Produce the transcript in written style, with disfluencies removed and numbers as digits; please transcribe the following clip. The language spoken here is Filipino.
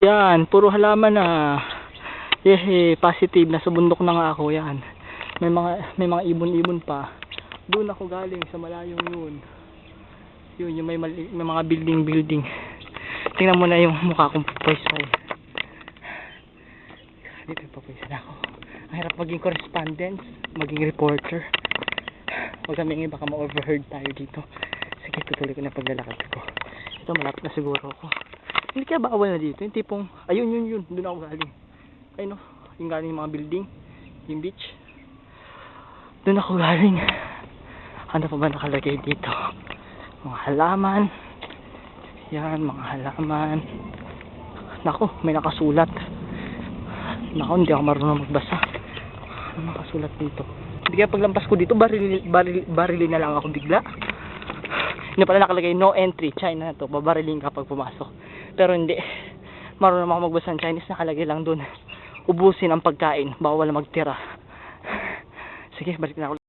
Yan, puro halaman na. Positive. Nasa bundok na nga ako. Yan. May mga ibon-ibon pa. Doon ako galing sa malayong yun. Yun, yung may mga building. Tingnan mo na yung mukha kong pupwesto. Dito pupwesto na ako. Ang hirap maging correspondent, maging reporter. Huwag kami ngayon, baka ma-overheard tayo dito. Sige, tutuloy ko na paglalakad ko. Ito, malapit na siguro ako. Hindi kaya bawal na dito. Yung tipong, ayun, yun. Doon ako galing. Ayun, no? Yung galing yung mga building. Yung beach. Doon ako galing. Ano pa ba nakalagay dito? Mga halaman. Yan, mga halaman. Nako, may nakasulat. Nako, hindi ako marunong magbasa. Ano nakasulat dito? Hindi kaya paglampas ko dito, barili na lang ako bigla. Hindi pala nakalagay, no entry, China na to. Babarilin kapag pumasok. Pero hindi. Marunong ako magbasa ng Chinese, nakalagay lang dun. Ubusin ang pagkain, bawal magtira. Sige, balik na ako.